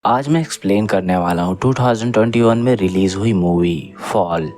आज मैं एक्सप्लेन करने वाला हूँ 2021 में रिलीज हुई मूवी फॉल,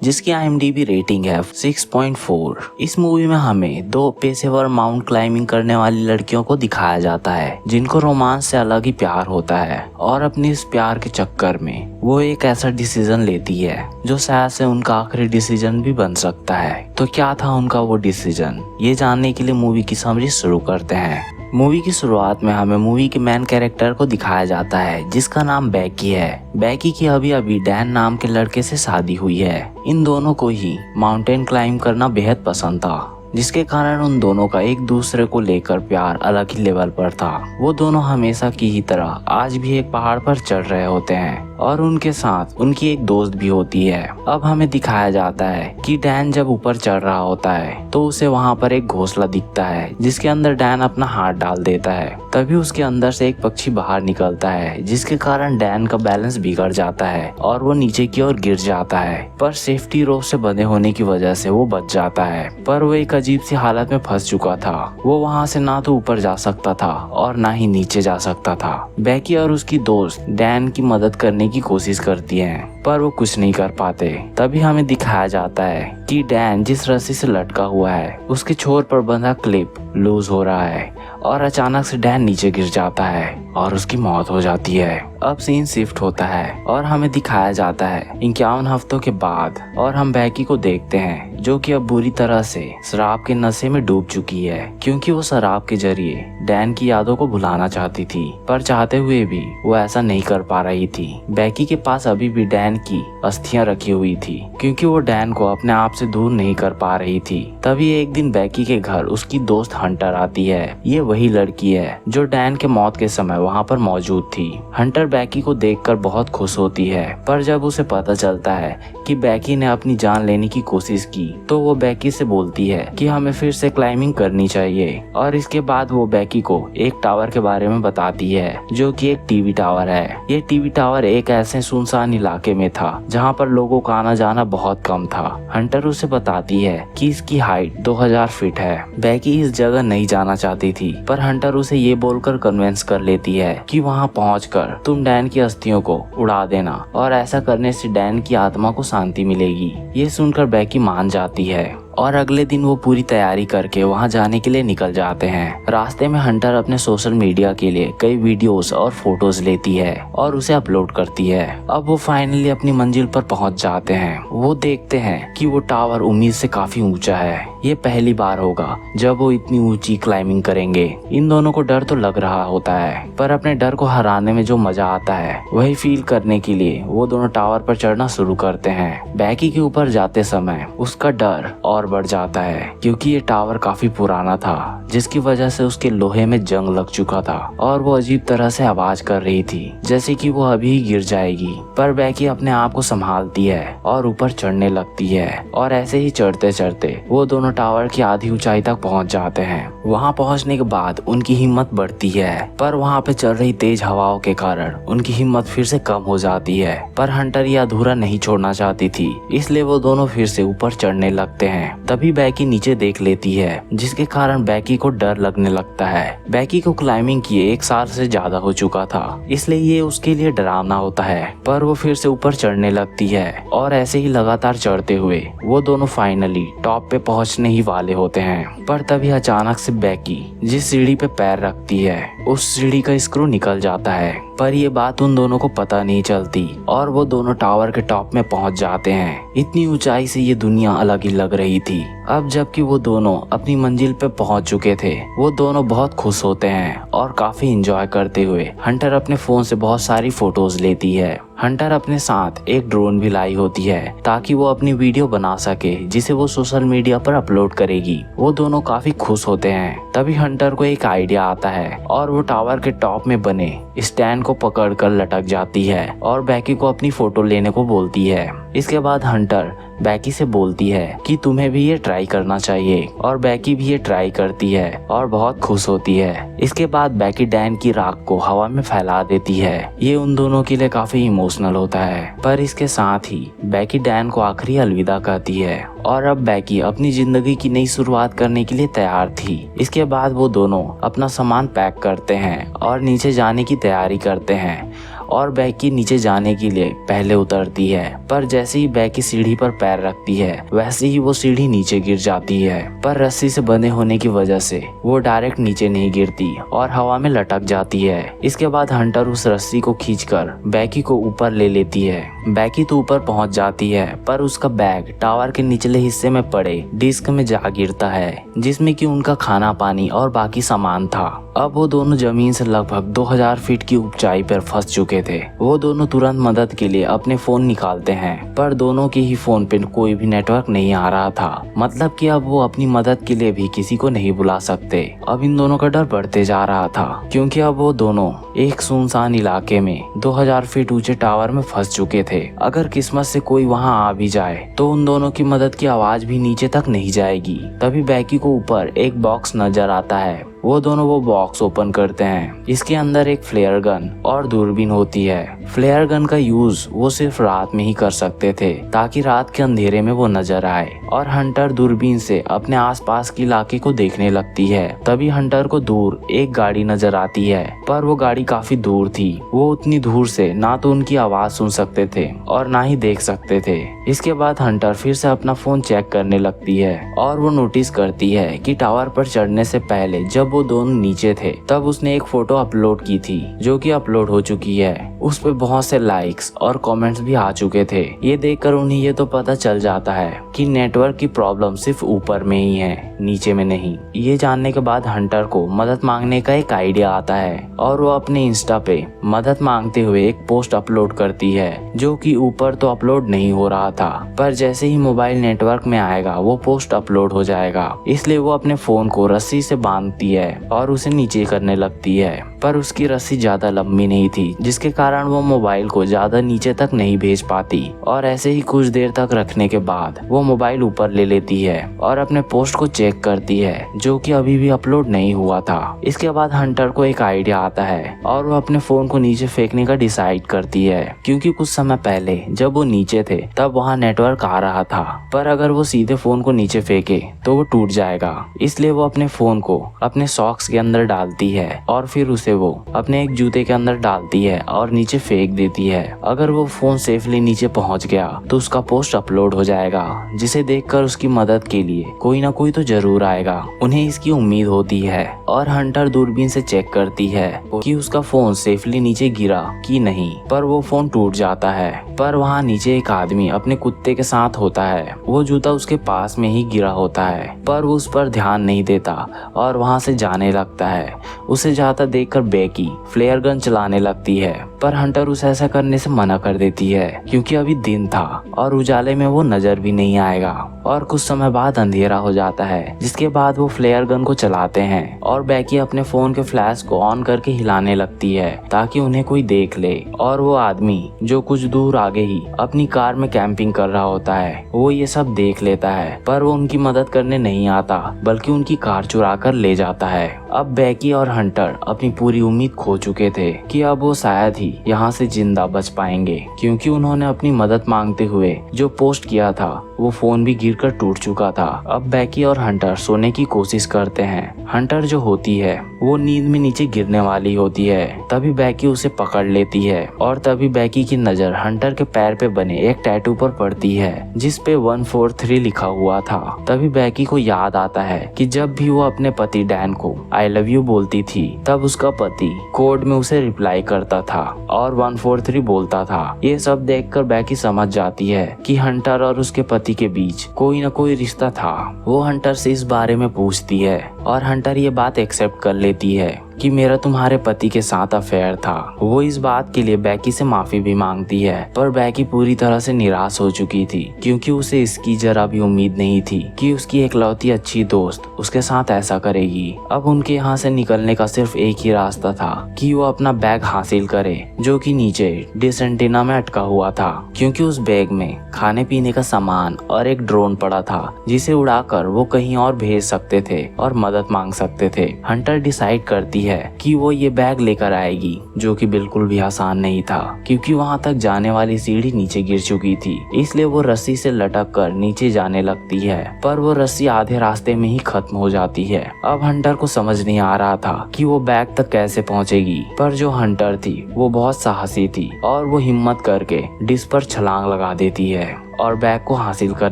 जिसकी IMDb रेटिंग है 6.4। इस मूवी में हमें दो पेशेवर माउंट क्लाइंबिंग करने वाली लड़कियों को दिखाया जाता है, जिनको रोमांस से अलग ही प्यार होता है और अपने इस प्यार के चक्कर में वो एक ऐसा डिसीजन लेती है जो शायद से उनका आखिरी डिसीजन भी बन सकता है। तो क्या था उनका वो डिसीजन, ये जानने के लिए मूवी की समरी शुरू करते हैं। मूवी की शुरुआत में हमें मूवी के मेन कैरेक्टर को दिखाया जाता है, जिसका नाम बैकी है। बैकी की अभी अभी डैन नाम के लड़के से शादी हुई है। इन दोनों को ही माउंटेन क्लाइंब करना बेहद पसंद था, जिसके कारण उन दोनों का एक दूसरे को लेकर प्यार अलग ही लेवल पर था। वो दोनों हमेशा की ही तरह आज भी एक पहाड़ पर चढ़ रहे होते हैं और उनके साथ उनकी एक दोस्त भी होती है। अब हमें दिखाया जाता है कि डैन जब ऊपर चढ़ रहा होता है तो उसे वहाँ पर एक घोंसला दिखता है, जिसके अंदर डैन अपना हाथ डाल देता है। तभी उसके अंदर से एक पक्षी बाहर निकलता है, जिसके कारण डैन का बैलेंस बिगड़ जाता है और वो नीचे की ओर गिर जाता है। पर सेफ्टी रोप से बंधे होने की वजह से वो बच जाता है, पर वो एक अजीब सी हालत में फंस चुका था। वो वहाँ से ना तो ऊपर जा सकता था और ना ही नीचे जा सकता था। बैकी और उसकी दोस्त डैन की मदद करने की कोशिश करती हैं, पर वो कुछ नहीं कर पाते। तभी हमें दिखाया जाता है कि डैन जिस रस्सी से लटका हुआ है उसके छोर पर बंधा क्लिप लूज हो रहा है और अचानक से डैन नीचे गिर जाता है और उसकी मौत हो जाती है। अब सीन शिफ्ट होता है और हमें दिखाया जाता है 51 हफ्तों के बाद, और हम बैकी को देखते हैं जो कि अब बुरी तरह से शराब के नशे में डूब चुकी है, क्योंकि वो शराब के जरिए डैन की यादों को भुलाना चाहती थी, पर चाहते हुए भी वो ऐसा नहीं कर पा रही थी। बैकी के पास अभी भी डैन की अस्थियां रखी हुई थी, क्योंकि वो डैन को अपने आप से दूर नहीं कर पा रही थी। तभी एक दिन बैकी के घर उसकी दोस्त हंटर आती है। ये वही लड़की है जो डैन के मौत के समय वहाँ पर मौजूद थी। हंटर बैकी को देखकर बहुत खुश होती है, पर जब उसे पता चलता है कि बैकी ने अपनी जान लेने की कोशिश की तो वो बैकी से बोलती है कि हमें फिर से क्लाइंबिंग करनी चाहिए। और इसके बाद वो बैकी को एक टावर के बारे में बताती है, जो कि एक टीवी टावर है। ये टीवी टावर एक ऐसे सुनसान इलाके में था जहाँ पर लोगों का आना जाना बहुत कम था। हंटर उसे बताती है कि इसकी हाइट 2000 फीट है। बैकी इस जगह नहीं जाना चाहती थी, पर हंटर उसे ये बोलकर कन्विंस कर लेती है कि वहाँ पहुंचकर तुम डैन की अस्थियों को उड़ा देना, और ऐसा करने से डैन की आत्मा को शांति मिलेगी। ये सुनकर बैकी मान जाती है और अगले दिन वो पूरी तैयारी करके वहां जाने के लिए निकल जाते हैं। रास्ते में हंटर अपने सोशल मीडिया के लिए कई वीडियोस और फोटोज लेती है और उसे अपलोड करती है। अब वो फाइनली अपनी मंजिल पर पहुंच जाते हैं। वो देखते हैं कि वो टावर उम्मीद से काफी ऊंचा है। ये पहली बार होगा जब वो इतनी ऊंची क्लाइंबिंग करेंगे। इन दोनों को डर तो लग रहा होता है, पर अपने डर को हराने में जो मजा आता है वही फील करने के लिए वो दोनों टावर पर चढ़ना शुरू करते हैं। बैकी के ऊपर जाते समय उसका डर और बढ़ जाता है, क्योंकि ये टावर काफी पुराना था, जिसकी वजह से उसके लोहे में जंग लग चुका था और वो अजीब तरह से आवाज कर रही थी, जैसे कि वो अभी ही गिर जाएगी। पर बैकी अपने आप को संभालती है और ऊपर चढ़ने लगती है, और ऐसे ही चढ़ते चढ़ते वो दोनों टावर की आधी ऊंचाई तक पहुंच जाते हैं। वहां पहुंचने के बाद उनकी हिम्मत बढ़ती है, पर वहां पे चल रही तेज हवाओं के कारण उनकी हिम्मत फिर से कम हो जाती है। पर हंटर ये अधूरा नहीं छोड़ना चाहती थी, इसलिए वो दोनों फिर से ऊपर चढ़ने लगते हैं। तभी बैकी नीचे देख लेती है, जिसके कारण बैकी को डर लगने लगता है। बैकी को क्लाइंबिंग किए 1 साल से ज्यादा हो चुका था, इसलिए ये उसके लिए डरावना होता है। पर वो फिर से ऊपर चढ़ने लगती है और ऐसे ही लगातार चढ़ते हुए वो दोनों फाइनली टॉप पे पहुंचने ही वाले होते हैं। पर तभी अचानक से बैकी जिस सीढ़ी पे पैर रखती है उस सीढ़ी का स्क्रू निकल जाता है, पर ये बात उन दोनों को पता नहीं चलती और वो दोनों टावर के टॉप में पहुंच जाते हैं। इतनी ऊंचाई से ये दुनिया अलग ही लग रही थी। अब जबकि वो दोनों अपनी मंजिल पे पहुंच चुके थे, वो दोनों बहुत खुश होते हैं और काफी एंजॉय करते हुए हंटर अपने फोन से बहुत सारी फोटोज लेती है। हंटर अपने साथ एक ड्रोन भी लाई होती है ताकि वो अपनी वीडियो बना सके, जिसे वो सोशल मीडिया पर अपलोड करेगी। वो दोनों काफी खुश होते हैं। तभी हंटर को एक आइडिया आता है और वो टावर के टॉप में बने स्टैंड को पकड़कर लटक जाती है और बैकी को अपनी फोटो लेने को बोलती है। इसके बाद हंटर बैकी से बोलती है कि तुम्हें भी ये ट्राई करना चाहिए, और बैकी भी ये ट्राई करती है और बहुत खुश होती है। इसके बाद बैकी डैन की राख को हवा में फैला देती है। ये उन दोनों के लिए काफी इमोशनल होता है, पर इसके साथ ही बैकी डैन को आखिरी अलविदा कहती है और अब बैकी अपनी जिंदगी की नई शुरुआत करने के लिए तैयार थी। इसके बाद वो दोनों अपना सामान पैक करते हैं और नीचे जाने की तैयारी करते हैं और बैकी नीचे जाने के लिए पहले उतरती है। पर जैसे ही बैकी सीढ़ी पर पैर रखती है वैसे ही वो सीढ़ी नीचे गिर जाती है। पर रस्सी से बंधे होने की वजह से वो डायरेक्ट नीचे नहीं गिरती और हवा में लटक जाती है। इसके बाद हंटर उस रस्सी को खींचकर बैकी को ऊपर ले लेती है। बैकी तो ऊपर पहुंच जाती है पर उसका बैग टावर के निचले हिस्से में पड़े डिस्क में जा गिरता है जिसमें कि उनका खाना पानी और बाकी सामान था। अब वो दोनों जमीन से लगभग 2000 फीट की ऊंचाई पर फंस चुके थे। वो दोनों तुरंत मदद के लिए अपने फोन निकालते हैं पर दोनों के ही फोन पे कोई भी नेटवर्क नहीं आ रहा था। मतलब कि अब वो अपनी मदद के लिए भी किसी को नहीं बुला सकते। अब इन दोनों का डर बढ़ते जा रहा था क्योंकि अब वो दोनों एक सुनसान इलाके में 2000 फीट ऊंचे टावर में फंस चुके थे। अगर किस्मत से कोई वहां आ भी जाए तो उन दोनों की मदद की आवाज भी नीचे तक नहीं जाएगी। तभी बैकी को ऊपर एक बॉक्स नजर आता है। वो दोनों वो बॉक्स ओपन करते हैं। इसके अंदर एक फ्लेयर गन और दूरबीन होती है। फ्लेयर गन का यूज वो सिर्फ रात में ही कर सकते थे ताकि रात के अंधेरे में वो नजर आए। और हंटर दूरबीन से अपने आसपास के इलाके को देखने लगती है। तभी हंटर को दूर एक गाड़ी नजर आती है पर वो गाड़ी काफी दूर थी। वो उतनी दूर से ना तो उनकी आवाज सुन सकते थे और ना ही देख सकते थे। इसके बाद हंटर फिर से अपना फोन चेक करने लगती है और वो नोटिस करती है कि टावर पर चढ़ने से पहले जब वो दोनों नीचे थे तब उसने एक फोटो अपलोड की थी जो कि अपलोड हो चुकी है। उस पे बहुत से लाइक्स और कमेंट्स भी आ चुके थे। ये देखकर उन्हें ये तो पता चल जाता है कि नेटवर्क की प्रॉब्लम सिर्फ ऊपर में ही है, नीचे में नहीं। ये जानने के बाद हंटर को मदद मांगने का एक आइडिया आता है और वो अपने इंस्टा पे मदद मांगते हुए एक पोस्ट अपलोड करती है जो कि ऊपर तो अपलोड नहीं हो रहा था पर जैसे ही मोबाइल नेटवर्क में आएगा वो पोस्ट अपलोड हो जाएगा। इसलिए वो अपने फोन को रस्सी से बांधती है और उसे नीचे करने लगती है पर उसकी रस्सी ज्यादा लंबी नहीं थी जिसके कारण वो मोबाइल को ज्यादा नीचे तक नहीं भेज पाती। और ऐसे ही कुछ देर तक रखने के बाद वो मोबाइल ऊपर ले लेती है और अपने पोस्ट को चेक करती है जो कि अभी भी अपलोड नहीं हुआ था। इसके बाद हंटर को एक आइडिया आता है और वो अपने फोन को नीचे फेंकने का डिसाइड करती है क्योंकि कुछ समय पहले जब वो नीचे थे तब वहाँ नेटवर्क आ रहा था पर अगर वो सीधे फोन को नीचे फेंके तो वो टूट जाएगा। इसलिए वो अपने फोन को अपने सॉक्स के अंदर डालती है और फिर उसे वो अपने एक जूते के अंदर डालती है और नीचे फेंक देती है। अगर वो फोन सेफली नीचे पहुंच गया तो उसका पोस्ट अपलोड हो जाएगा जिसे देखकर उसकी मदद के लिए कोई ना कोई तो जरूर आएगा। उन्हें इसकी उम्मीद होती है और हंटर दूरबीन से चेक करती है कि उसका फोन सेफली नीचे गिरा कि नहीं पर वो फोन टूट जाता है। पर वहाँ नीचे एक आदमी अपने कुत्ते के साथ होता है। वो जूता उसके पास में ही गिरा होता है पर वो उस पर ध्यान नहीं देता और वहाँ से जाने लगता है। उसे जाता देखकर बैकी फ्लेयर गन चलाने लगती है पर हंटर उसे ऐसा करने से मना कर देती है क्योंकि अभी दिन था और उजाले में वो नजर भी नहीं आएगा। और कुछ समय बाद अंधेरा हो जाता है जिसके बाद वो फ्लेयर गन को चलाते हैं और बैकी अपने फोन के फ्लैश को ऑन करके हिलाने लगती है ताकि उन्हें कोई देख ले। और वो आदमी जो कुछ दूर आगे ही अपनी कार में कैंपिंग कर रहा होता है वो ये सब देख लेता है पर वो उनकी मदद करने नहीं आता बल्कि उनकी कार चुरा कर ले जाता है। अब बैकी और हंटर अपनी पूरी उम्मीद खो चुके थे कि अब वो शायद ही यहाँ से जिंदा बच पाएंगे क्योंकि उन्होंने अपनी मदद मांगते हुए जो पोस्ट किया था वो फोन भी गिरकर टूट चुका था। अब बैकी और हंटर सोने की कोशिश करते हैं। हंटर जो होती है वो नींद में नीचे गिरने वाली होती है। तभी बैकी उसे पकड़ लेती है और तभी बैकी की नजर हंटर के पैर पे बने एक टैटू पर पड़ती है जिस पे 143 लिखा हुआ था। तभी बैकी को याद आता है कि जब भी वो अपने पति डैन को आई लव यू बोलती थी तब उसका पति कोड में उसे रिप्लाई करता था और 143 बोलता था। ये सब देखकर बैकी समझ जाती है कि हंटर और उसके पति के बीच कोई न कोई रिश्ता था। वो हंटर से इस बारे में पूछती है और हंटर ये बात एक्सेप्ट कर लेती है कि मेरा तुम्हारे पति के साथ अफेयर था। वो इस बात के लिए बैकी से माफी भी मांगती है पर बैकी पूरी तरह से निराश हो चुकी थी क्योंकि उसे इसकी जरा भी उम्मीद नहीं थी कि उसकी एकलौती अच्छी दोस्त उसके साथ ऐसा करेगी। अब उनके यहाँ से निकलने का सिर्फ एक ही रास्ता था कि वो अपना बैग हासिल करे जो कि नीचे डिसेंटिना में अटका हुआ था क्योंकि उस बैग में खाने पीने का सामान और एक ड्रोन पड़ा था जिसे उड़ाकर वो कहीं और भेज सकते थे और मदद मांग सकते थे। हंटर डिसाइड करती है कि वो ये बैग लेकर आएगी, जो कि बिल्कुल भी आसान नहीं था क्योंकि वहाँ तक जाने वाली सीढ़ी नीचे गिर चुकी थी। इसलिए वो रस्सी से लटक कर नीचे जाने लगती है, पर वो रस्सी आधे रास्ते में ही खत्म हो जाती है। अब हंटर को समझ नहीं आ रहा था कि वो बैग तक कैसे पहुंचेगी, पर जो हंटर थी वो बहुत साहसी थी और वो हिम्मत करके डिश पर छलांग लगा देती है और बैग को हासिल कर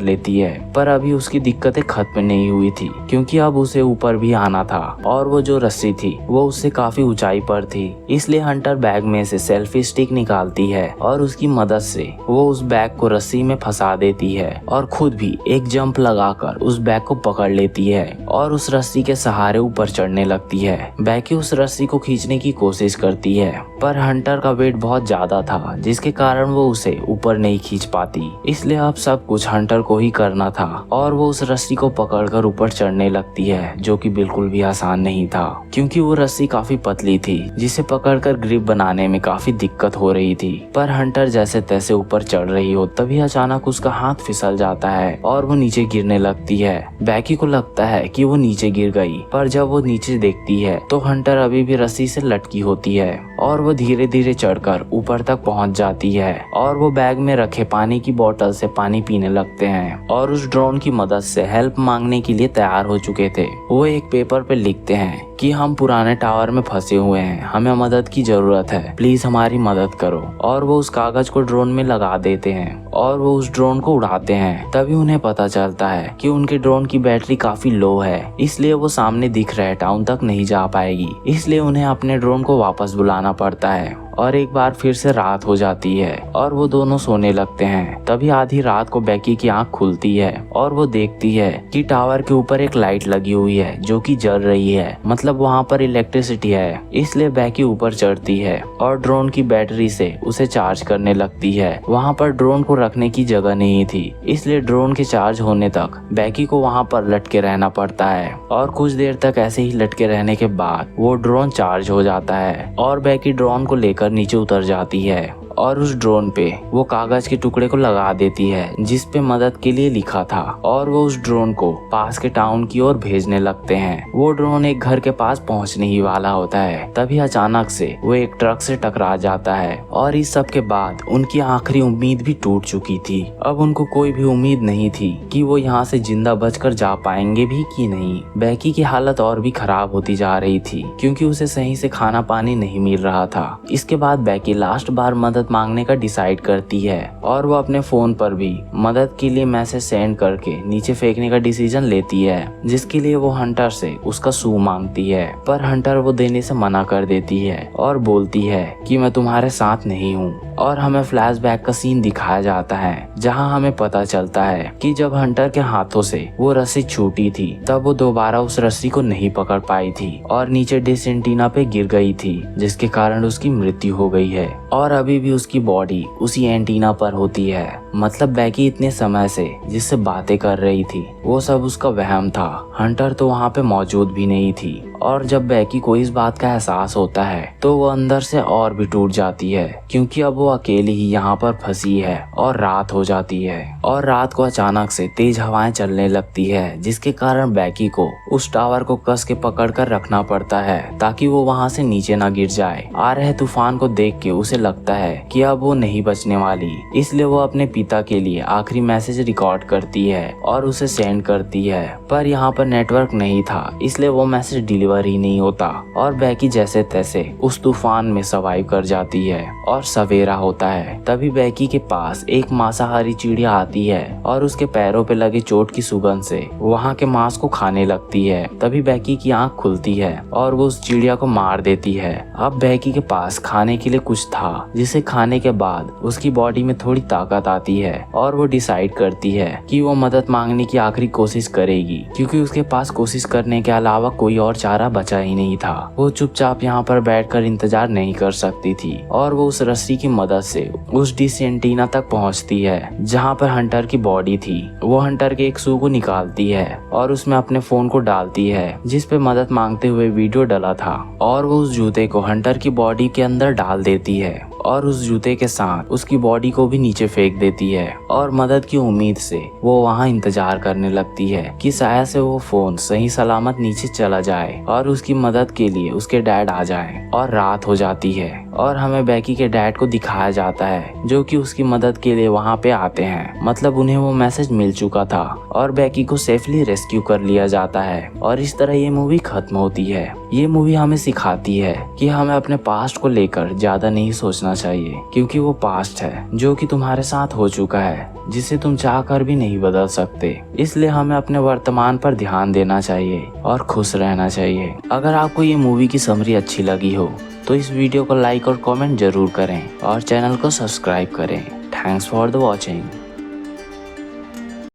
लेती है। पर अभी उसकी दिक्कतें खत्म नहीं हुई थी क्योंकि अब उसे ऊपर भी आना था और वो जो रस्सी थी वो उससे काफी ऊंचाई पर थी। इसलिए हंटर बैग में से सेल्फी स्टिक निकालती है और उसकी मदद से वो उस बैग को रस्सी में फंसा देती है और खुद भी एक जंप लगाकर उस बैग को पकड़ लेती है और उस रस्सी के सहारे ऊपर चढ़ने लगती है। बैकी उस रस्सी को खींचने की कोशिश करती है, पर हंटर का वेट बहुत ज्यादा था जिसके कारण वो उसे ऊपर नहीं खींच पाती। इसलिए अब सब कुछ हंटर को ही करना था और वो उस रस्सी को पकड़कर ऊपर चढ़ने लगती है, जो कि बिल्कुल भी आसान नहीं था क्योंकि वो रस्सी काफी पतली थी जिसे पकड़कर ग्रिप बनाने में काफी दिक्कत हो रही थी। पर हंटर जैसे तैसे ऊपर चढ़ रही हो तभी अचानक उसका हाथ फिसल जाता है और वो नीचे गिरने लगती है। बैकी को लगता है कि वो नीचे गिर गई, पर जब वो नीचे देखती है तो हंटर अभी भी रस्सी से लटकी होती है और वो धीरे धीरे चढ़कर ऊपर तक पहुंच जाती है और वो बैग में रखे पानी की बोतल से पानी पीने लगते हैं और उस ड्रोन की मदद से हेल्प मांगने के लिए तैयार हो चुके थे। वो एक पेपर पे लिखते हैं कि हम पुराने टावर में फंसे हुए हैं, हमें मदद की जरूरत है, प्लीज हमारी मदद करो। और वो उस कागज को ड्रोन में लगा देते हैं और वो उस ड्रोन को उड़ाते हैं। तभी उन्हें पता चलता है कि उनके ड्रोन की बैटरी काफी लो है, इसलिए वो सामने दिख रहे टाउन तक नहीं जा पाएगी। इसलिए उन्हें अपने ड्रोन को वापस बुलाना पड़ता है और एक बार फिर से रात हो जाती है और वो दोनों सोने लगते हैं। तभी आधी रात को बैकी की आंख खुलती है और वो देखती है कि टावर के ऊपर एक लाइट लगी हुई है जो कि जल रही है, मतलब वहाँ पर इलेक्ट्रिसिटी है। इसलिए बैकी ऊपर चढ़ती है और ड्रोन की बैटरी से उसे चार्ज करने लगती है। वहाँ पर ड्रोन को रखने की जगह नहीं थी, इसलिए ड्रोन के चार्ज होने तक बैकी को वहाँ पर लटके रहना पड़ता है और कुछ देर तक ऐसे ही लटके रहने के बाद वो ड्रोन चार्ज हो जाता है और बैकी ड्रोन को लेकर नीचे उतर जाती है और उस ड्रोन पे वो कागज के टुकड़े को लगा देती है जिस पे मदद के लिए लिखा था और वो उस ड्रोन को पास के टाउन की ओर भेजने लगते हैं। वो ड्रोन एक घर के पास पहुंचने ही वाला होता है, तभी अचानक से वो एक ट्रक से टकरा जाता है और इस सब के बाद उनकी आखिरी उम्मीद भी टूट चुकी थी। अब उनको कोई भी उम्मीद नहीं थी कि वो यहाँ से जिंदा बचकर जा पाएंगे भी कि नहीं। बैकी की हालत और भी खराब होती जा रही थी क्योंकि उसे सही से खाना पानी नहीं मिल रहा था। इसके बाद बैकी लास्ट बार मदद मांगने का डिसाइड करती है और वो अपने फोन पर भी मदद के लिए मैसेज सेंड करके नीचे फेंकने का डिसीजन लेती है, जिसके लिए वो हंटर से उसका शू मांगती है। पर हंटर वो देने से मना कर देती है और बोलती है कि मैं तुम्हारे साथ नहीं हूँ। और हमें फ्लैशबैक का सीन दिखाया जाता है जहाँ हमें पता चलता है कि जब हंटर के हाथों से वो रस्सी छूटी थी तब वो दोबारा उस रस्सी को नहीं पकड़ पाई थी और नीचे डिश एंटीना पे गिर गई थी, जिसके कारण उसकी मृत्यु हो गई है और अभी भी उसकी बॉडी उसी एंटीना पर होती है। मतलब बैकी इतने समय से जिससे बातें कर रही थी वो सब उसका वहम था, हंटर तो वहाँ पे मौजूद भी नहीं थी। और जब बैकी को इस बात का एहसास होता है तो वो अंदर से और भी टूट जाती है क्योंकि अब वो अकेली ही यहाँ पर फंसी है और रात हो जाती है और रात को अचानक से तेज हवाएं चलने लगती है, जिसके कारण बैकी को उस टावर को कस के पकड़ कर रखना पड़ता है ताकि वो वहाँ से नीचे ना गिर जाए। आ रहे तूफान को देख के उसे लगता है कि अब वो नहीं बचने वाली, इसलिए वो अपने पिता के लिए आखिरी मैसेज रिकॉर्ड करती है और उसे सेंड करती है। पर यहाँ पर नेटवर्क नहीं था इसलिए वो मैसेज डिलीवर ही नहीं होता और बैकी जैसे तैसे उस तूफान में सर्वाइव कर जाती है और सवेरा होता है। तभी बैकी के पास एक मांसाहारी चिड़िया आती है और उसके पैरों पे लगे चोट की सुगंध से वहाँ के मांस को खाने लगती है। तभी बैकी की आंख खुलती है और वो उस चिड़िया को मार देती है। अब बैकी के पास खाने के लिए कुछ था जिसे खाने के बाद उसकी बॉडी में थोड़ी ताकत आती है और वो डिसाइड करती है कि वो मदद मांगने की आखिरी कोशिश करेगी क्योंकि उसके पास कोशिश करने के अलावा कोई और चारा बचा ही नहीं था। वो चुपचाप यहाँ पर बैठकर इंतजार नहीं कर सकती थी और वो उस रस्सी की मदद से उस डिश एंटीना तक पहुँचती है जहाँ पर हंटर की बॉडी थी। वो हंटर के एक शू को निकालती है और उसमें अपने फोन को डालती है जिस पे मदद मांगते हुए वीडियो डला था और वो उस जूते को हंटर की बॉडी के अंदर डाल देती है और उस जूते के साथ उसकी बॉडी को भी नीचे फेंक देती है और मदद की उम्मीद से वो वहाँ इंतजार करने लगती है कि शायद से वो फोन सही सलामत नीचे चला जाए और उसकी मदद के लिए उसके डैड आ जाए। और रात हो जाती है और हमें बेकी के डैड को दिखाया जाता है जो कि उसकी मदद के लिए वहाँ पे आते हैं। मतलब उन्हें वो मैसेज मिल चुका था और बेकी को सेफली रेस्क्यू कर लिया जाता है और इस तरह ये मूवी खत्म होती है। ये मूवी हमें सिखाती है कि हमें अपने पास्ट को लेकर ज्यादा नहीं सोचना चाहिए, क्योंकि वो पास्ट है जो कि तुम्हारे साथ हो चुका है, जिसे तुम चाहकर भी नहीं बदल सकते। इसलिए हमें अपने वर्तमान पर ध्यान देना चाहिए और खुश रहना चाहिए। अगर आपको ये मूवी की समरी अच्छी लगी हो तो इस वीडियो को लाइक और कमेंट जरूर करें और चैनल को सब्सक्राइब करें। Thanks for the watching.